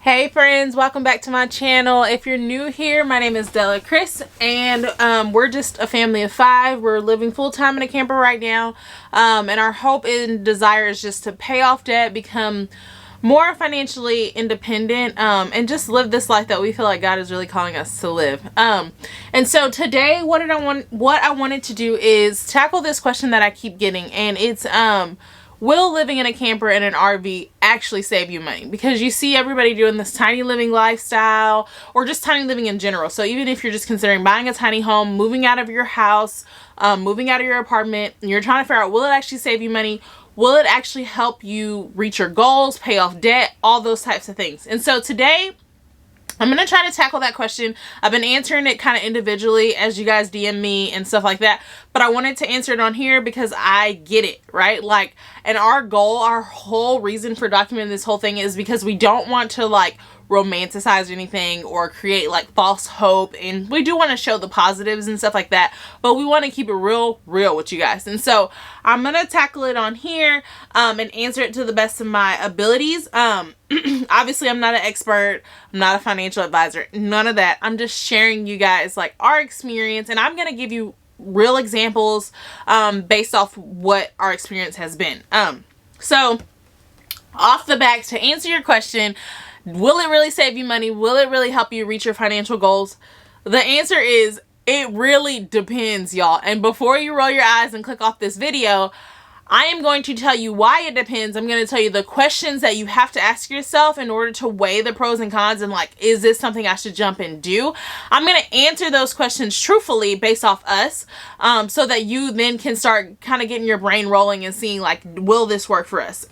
Hey friends, welcome back to my channel. If you're new here, my name is Dela Criss, and we're just a family of 5. We're living full-time in a camper right now, and our hope and desire is just to pay off debt, become more financially independent, and just live this life that we feel like God is really calling us to live. And so today, what I wanted to do is tackle this question that I keep getting, and it's will living in a camper and an RV actually save you money? Because you see everybody doing this tiny living lifestyle, or just tiny living in general. So even if you're just considering buying a tiny home, moving out of your house, moving out of your apartment, and you're trying to figure out, will it actually save you money? Will it actually help you reach your goals, pay off debt, all those types of things? And so today, I'm going to try to tackle that question. I've been answering it kind of individually as you guys DM me and stuff like that. But I wanted to answer it on here because I get it, right? Like, and our goal, our whole reason for documenting this whole thing is because we don't want to like romanticize anything or create like false hope. And we do want to show the positives and stuff like that. But we want to keep it real with you guys. And so I'm going to tackle it on here and answer it to the best of my abilities. Obviously, I'm not an expert. I'm not a financial advisor. None of that. I'm just sharing you guys like our experience, and I'm going to give you real examples based off what our experience has been. So off the back, to answer your question, will it really save you money? Will it really help you reach your financial goals? The answer is it really depends, y'all. And before you roll your eyes and click off this video, I am going to tell you why it depends. I'm going to tell you the questions that you have to ask yourself in order to weigh the pros and cons and like, is this something I should jump and do? I'm going to answer those questions truthfully based off us, so that you then can start kind of getting your brain rolling and seeing like, will this work for us?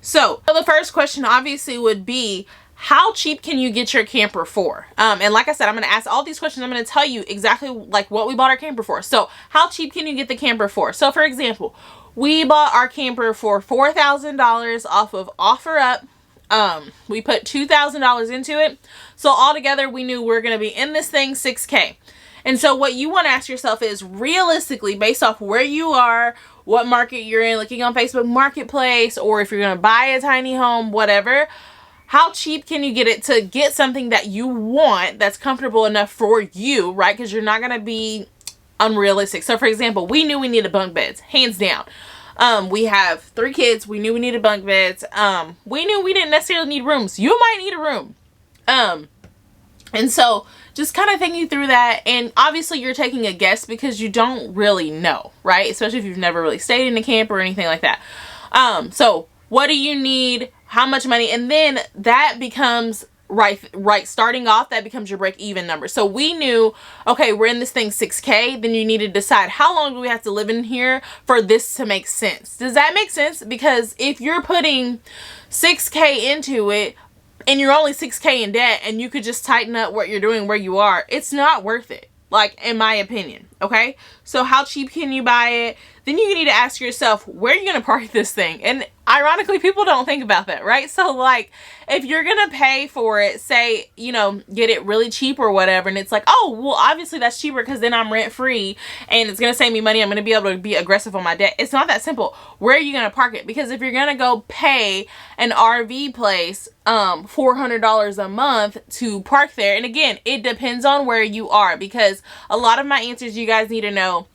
So the first question obviously would be, how cheap can you get your camper for? And like I said, I'm going to ask all these questions. I'm going to tell you exactly like what we bought our camper for. So how cheap can you get the camper for? So for example, we bought our camper for $4,000 off of OfferUp. We put $2,000 into it. So altogether, we knew we were going to be in this thing $6K. And so what you want to ask yourself is, realistically, based off where you are, what market you're in, looking on Facebook Marketplace, or if you're going to buy a tiny home, whatever, how cheap can you get it to get something that you want that's comfortable enough for you, right? Because you're not going to be unrealistic. So for example, we knew we needed bunk beds, hands down. We have 3 kids. We knew we needed bunk beds. We knew we didn't necessarily need rooms. You might need a room. And so just kind of thinking through that, and obviously you're taking a guess because you don't really know, right? Especially if you've never really stayed in a camp or anything like that. So what do you need? How much money? And then that becomes right starting off, that becomes your break-even number. So we knew, okay, we're in this thing $6K. Then you need to decide, how long do we have to live in here for this to make sense? Does that make sense? Because if you're putting $6K into it and you're only $6K in debt, and you could just tighten up what you're doing where you are, it's not worth it, like, in my opinion. Okay, so how cheap can you buy it? Then you need to ask yourself, where are you going to park this thing? And ironically, people don't think about that, right? So like, if you're going to pay for it, say, you know, get it really cheap or whatever, and it's like, oh, well, obviously that's cheaper because then I'm rent free and it's going to save me money. I'm going to be able to be aggressive on my debt. It's not that simple. Where are you going to park it? Because if you're going to go pay an RV place $400 a month to park there, and again, it depends on where you are, because a lot of my answers you guys need to know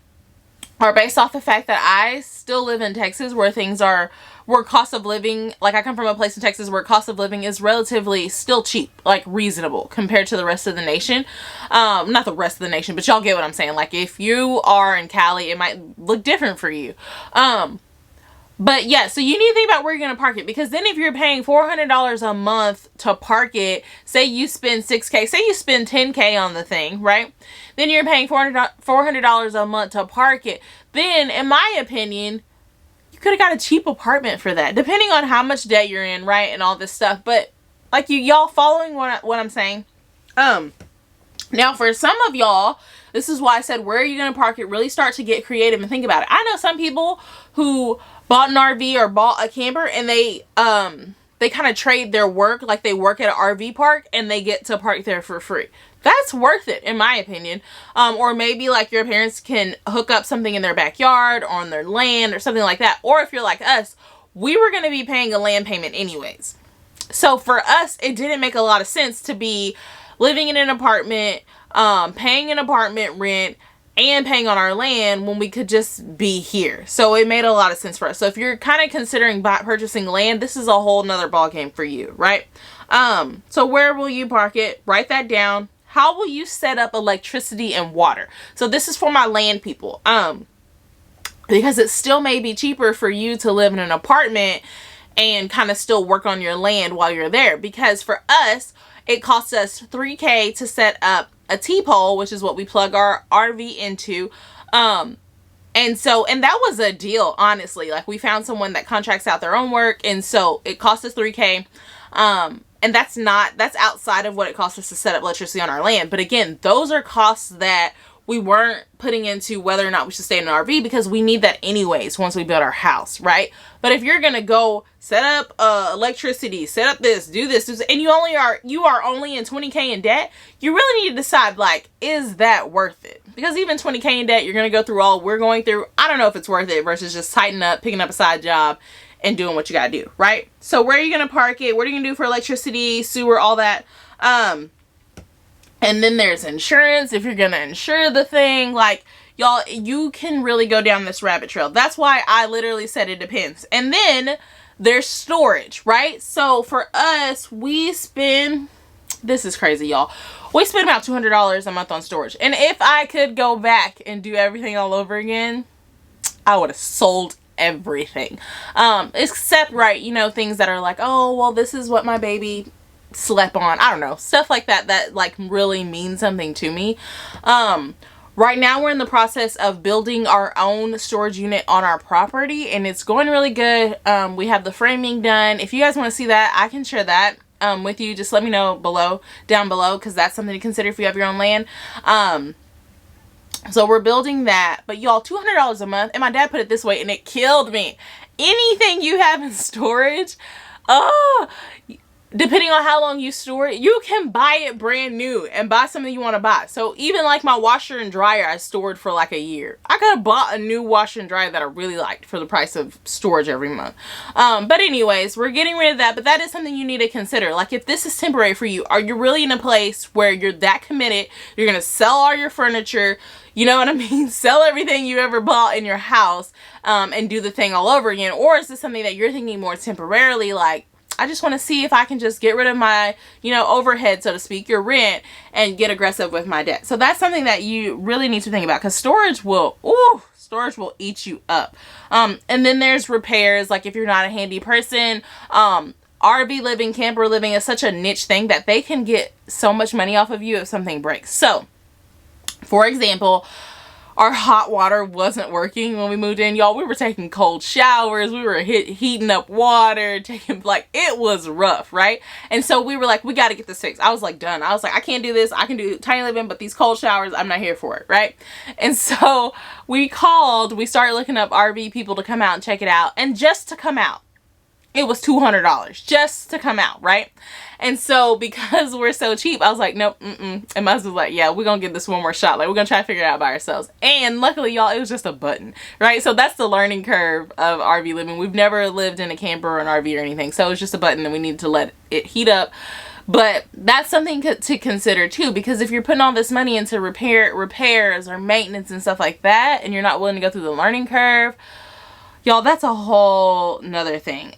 are based off the fact that I still live in Texas, where where cost of living, like I come from a place in Texas where cost of living is relatively still cheap, like reasonable compared to the rest of the nation. Not the rest of the nation, but y'all get what I'm saying. Like if you are in Cali, it might look different for you. But yeah, so you need to think about where you're going to park it, because then if you're paying $400 a month to park it, say you spend $6K, say you spend $10K on the thing, right? Then you're paying $400 a month to park it. Then, in my opinion, you could have got a cheap apartment for that, depending on how much debt you're in, right? And all this stuff. But like y'all following what I'm saying? Now for some of y'all, this is why I said, where are you going to park it? Really start to get creative and think about it. I know some people who bought an RV or bought a camper, and they kind of trade their work, like they work at an RV park and they get to park there for free. That's worth it, in my opinion. Or maybe like your parents can hook up something in their backyard or on their land or something like that. Or if you're like us, we were going to be paying a land payment anyways. So for us, it didn't make a lot of sense to be living in an apartment, paying an apartment rent, and paying on our land when we could just be here. So it made a lot of sense for us. So if you're kind of considering purchasing land, this is a whole nother ballgame for you, right? So where will you park it? Write that down. How will you set up electricity and water? So this is for my land people. Because it still may be cheaper for you to live in an apartment and kind of still work on your land while you're there. Because for us, it costs us $3,000 to set up a T-pole, which is what we plug our RV into. And that was a deal, honestly. Like, we found someone that contracts out their own work, and so it cost us $3,000. And that's outside of what it costs us to set up electricity on our land. But again, those are costs that we weren't putting into whether or not we should stay in an RV, because we need that anyways once we build our house, right? But if you're gonna go set up electricity, set up this, do this, and you are only in $20,000 in debt, you really need to decide, like, is that worth it? Because even $20,000 in debt, you're gonna go through all we're going through. I don't know if it's worth it versus just tightening up, picking up a side job, and doing what you gotta do, right? So where are you gonna park it? What are you gonna do for electricity, sewer, all that? And then there's insurance, if you're gonna insure the thing. Like, y'all, you can really go down this rabbit trail. That's why I literally said it depends. And then there's storage, right? So for us, we spend, this is crazy, y'all. We spend about $200 a month on storage. And if I could go back and do everything all over again, I would have sold everything. Except, right, you know, things that are like, oh, well, this is what my baby slept on. I don't know, stuff like that like really means something to me. Right now we're in the process of building our own storage unit on our property, and it's going really good. We have the framing done. If you guys want to see that, I can share that with you. Just let me know down below, because that's something to consider if you have your own land. So we're building that. But y'all, $200 a month, and my dad put it this way and it killed me. Anything you have in storage, depending on how long you store it, you can buy it brand new and buy something you want to buy. So even like my washer and dryer, I stored for like a year. I could have bought a new washer and dryer that I really liked for the price of storage every month. But anyways, we're getting rid of that. But that is something you need to consider. Like, if this is temporary for you, are you really in a place where you're that committed? You're going to sell all your furniture, you know what I mean? Sell everything you ever bought in your house, and do the thing all over again? Or is this something that you're thinking more temporarily, like, I just want to see if I can just get rid of my, you know, overhead, so to speak, your rent, and get aggressive with my debt. So that's something that you really need to think about, because storage will eat you up. And then there's repairs. Like, if you're not a handy person, RV living, camper living is such a niche thing that they can get so much money off of you if something breaks. So, for example, our hot water wasn't working when we moved in, y'all. We were taking cold showers. We were heating up water, it was rough, right? And so we were like, we got to get this fixed. I was like, done. I was like, I can't do this. I can do tiny living, but these cold showers, I'm not here for it, right? And so we started looking up RV people to come out and check it out. And just to come out, it was $200 just to come out, right? And so because we're so cheap, I was like, nope, And my husband was like, yeah, we're going to give this one more shot. Like, we're going to try to figure it out by ourselves. And luckily, y'all, it was just a button, right? So that's the learning curve of RV living. We've never lived in a camper or an RV or anything. So it was just a button, and we needed to let it heat up. But that's something to consider too, because if you're putting all this money into repairs or maintenance and stuff like that, and you're not willing to go through the learning curve, y'all, that's a whole nother thing.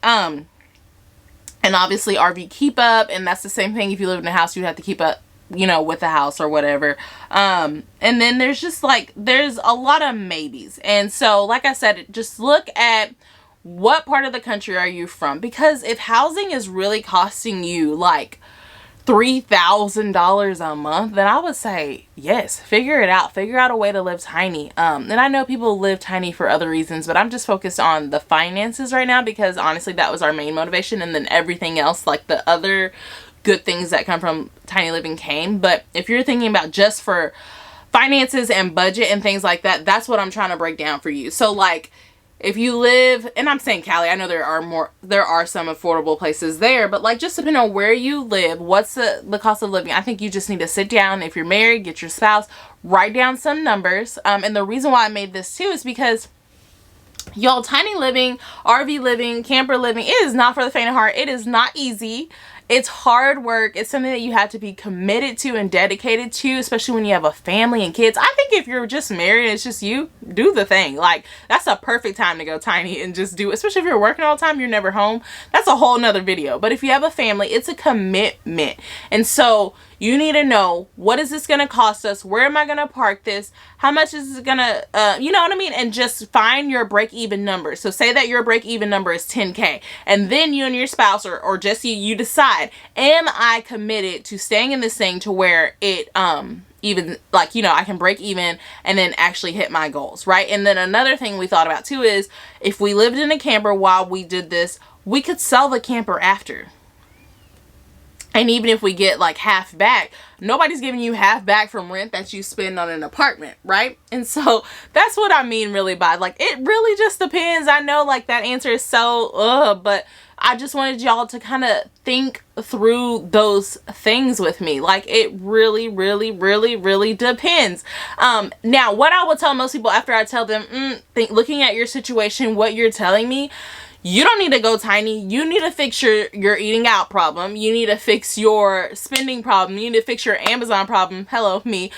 And obviously RV keep up, and that's the same thing if you live in a house, you have to keep up, you know, with the house or whatever. And then there's just there's a lot of maybes. And so, like I said, just look at what part of the country are you from, because if housing is really costing you like $3,000 a month, then I would say yes, figure it out. Figure out a way to live tiny. And I know people live tiny for other reasons, but I'm just focused on the finances right now, because honestly that was our main motivation, and then everything else, like the other good things that come from tiny living, came. But if you're thinking about just for finances and budget and things like that, that's what I'm trying to break down for you. So like, if you live, and I'm saying Cali, I know there are some affordable places there, but like, just depending on where you live, what's the cost of living, I think you just need to sit down. If you're married, get your spouse, write down some numbers. And the reason why I made this too is because Y'all, tiny living, RV living, camper living, it is not for the faint of heart. It is not easy. It's hard work. It's something that you have to be committed to and dedicated to, especially when you have a family and kids. I think if you're just married and it's just you, do the thing. Like, that's a perfect time to go tiny and just do it. Especially if you're working all the time, you're never home. That's a whole nother video. But if you have a family, it's a commitment. And so you need to know, what is this going to cost us? Where am I going to park this? How much is it going to, you know what I mean? And just find your break-even number. So say that your break-even number is 10K. And then you and your spouse or just you decide, am I committed to staying in this thing to where it, even like, you know, I can break even and then actually hit my goals, right? And then another thing we thought about too is, if we lived in a camper while we did this, we could sell the camper after. And even if we get like half back, nobody's giving you half back from rent that you spend on an apartment, right? And so that's what I mean really by, like, it really just depends. I know like that answer is so, but I just wanted y'all to kind of think through those things with me. Like, it really, really, really, really depends. Now, what I will tell most people after I tell them, looking at your situation, what you're telling me, you don't need to go tiny. You need to fix your eating out problem. You need to fix your spending problem. You need to fix your Amazon problem. Hello, me.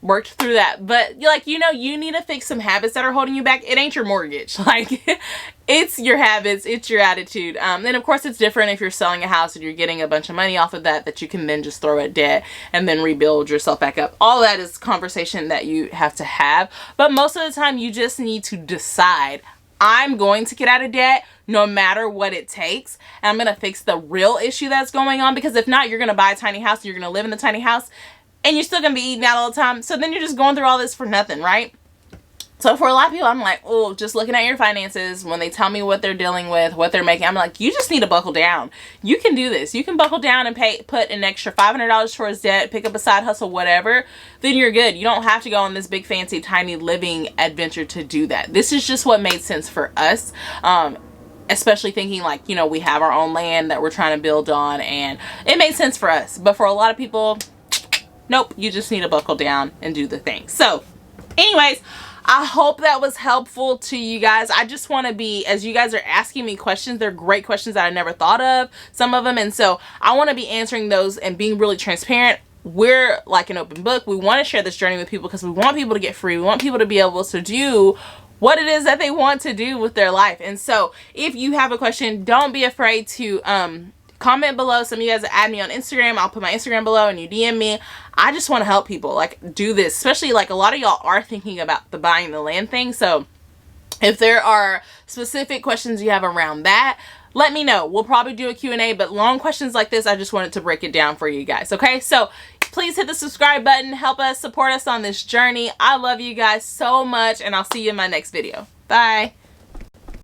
Worked through that. But like, you know, you need to fix some habits that are holding you back. It ain't your mortgage. Like, it's your habits. It's your attitude. Then of course it's different if you're selling a house and you're getting a bunch of money off of that you can then just throw at debt and then rebuild yourself back up. All that is conversation that you have to have. But most of the time you just need to decide, I'm going to get out of debt no matter what it takes. And I'm going to fix the real issue that's going on. Because if not, you're going to buy a tiny house and you're going to live in the tiny house and you're still going to be eating out all the time. So then you're just going through all this for nothing, right? So for a lot of people, I'm like, oh, just looking at your finances, when they tell me what they're dealing with, what they're making, I'm like, you just need to buckle down. You can do this. You can buckle down and put an extra $500 towards debt, pick up a side hustle, whatever, then you're good. You don't have to go on this big fancy tiny living adventure to do that. This is just what made sense for us. Especially thinking like, you know, we have our own land that we're trying to build on, and it made sense for us. But for a lot of people, nope, you just need to buckle down and do the thing. So anyways, I hope that was helpful to you guys. I just want to be, as you guys are asking me questions, they're great questions that I never thought of, some of them. And so I want to be answering those and being really transparent. We're like an open book. We want to share this journey with people because we want people to get free. We want people to be able to do what it is that they want to do with their life. And so if you have a question, don't be afraid to comment below. Some of you guys add me on Instagram. I'll put my Instagram below and you DM me. I just want to help people like do this, especially like a lot of y'all are thinking about the buying the land thing. So if there are specific questions you have around that, let me know. We'll probably do a Q&A, but long questions like this, I just wanted to break it down for you guys. Okay, so please hit the subscribe button. Help us, support us on this journey. I love you guys so much, and I'll see you in my next video. Bye.